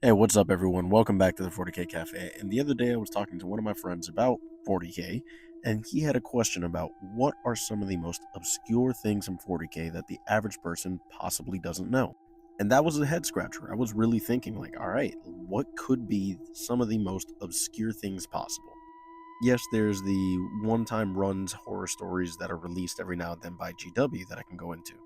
Hey, what's up, everyone? Welcome back to the 40K Cafe. And the other day, I was talking to one of my friends about 40K, and he had a question about what are some of the most obscure things in 40K that the average person possibly doesn't know. And that was a head scratcher. I was really thinking, like, all right, what could be some of the most obscure things possible? Yes, there's the one time runs horror stories that are released every now and then by GW that I can go into.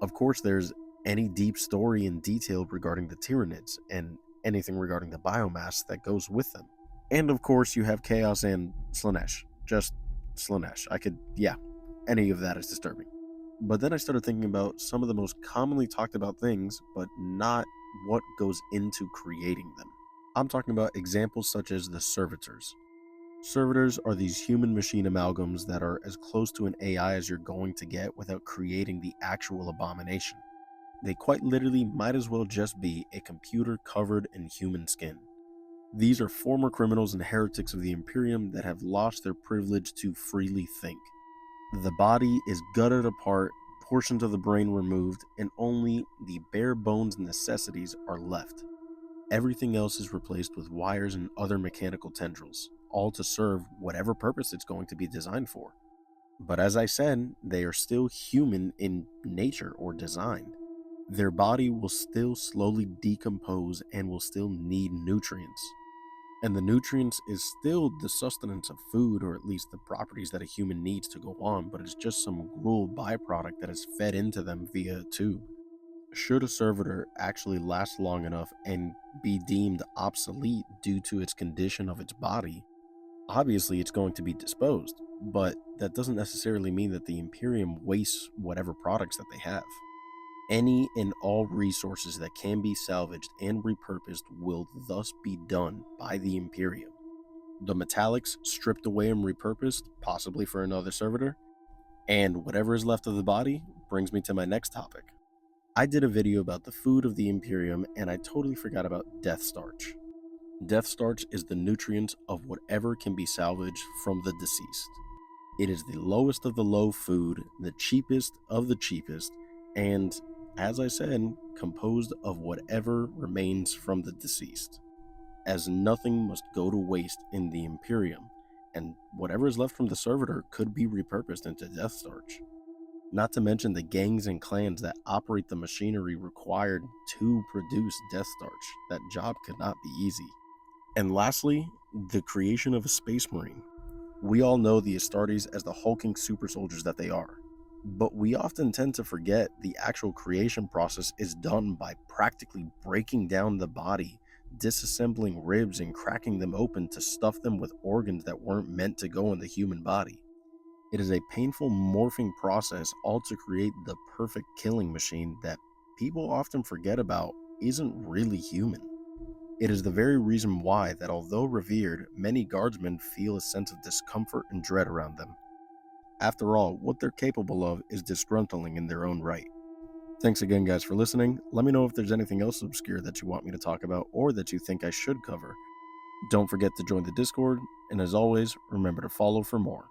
Of course, there's any deep story and detail regarding the Tyranids and anything regarding the biomass that goes with them. And of course, you have Chaos and Slanesh. Just Slanesh. Any of that is disturbing. But then I started thinking about some of the most commonly talked about things, but not what goes into creating them. I'm talking about examples such as the Servitors. Servitors are these human machine amalgams that are as close to an AI as you're going to get without creating the actual abomination. They quite literally might as well just be a computer covered in human skin. These are former criminals and heretics of the Imperium that have lost their privilege to freely think. The body is gutted apart, portions of the brain removed, and only the bare bones necessities are left. Everything else is replaced with wires and other mechanical tendrils, all to serve whatever purpose it's going to be designed for. But as I said, they are still human in nature or design. Their body will still slowly decompose and will still need nutrients. And the nutrients is still the sustenance of food, or at least the properties that a human needs to go on, but it's just some gruel byproduct that is fed into them via a tube. Should a servitor actually last long enough and be deemed obsolete due to its condition of its body, obviously it's going to be disposed, but that doesn't necessarily mean that the Imperium wastes whatever products that they have. Any and all resources that can be salvaged and repurposed will thus be done by the Imperium. The metallics stripped away and repurposed, possibly for another servitor, and whatever is left of the body brings me to my next topic. I did a video about the food of the Imperium and I totally forgot about death starch. Death starch is the nutrients of whatever can be salvaged from the deceased. It is the lowest of the low food, the cheapest of the cheapest, and, as I said, composed of whatever remains from the deceased, as nothing must go to waste in the Imperium, and whatever is left from the servitor could be repurposed into death starch. Not to mention the gangs and clans that operate the machinery required to produce death starch. That job could not be easy. And lastly, the creation of a space marine. We all know the Astartes as the hulking super soldiers that they are, but we often tend to forget the actual creation process is done by practically breaking down the body, disassembling ribs and cracking them open to stuff them with organs that weren't meant to go in the human body. It is a painful morphing process, all to create the perfect killing machine that people often forget about isn't really human. It is the very reason why that, although revered, many guardsmen feel a sense of discomfort and dread around them. After all, what they're capable of is disgruntling in their own right. Thanks again, guys, for listening. Let me know if there's anything else obscure that you want me to talk about or that you think I should cover. Don't forget to join the Discord, and as always, remember to follow for more.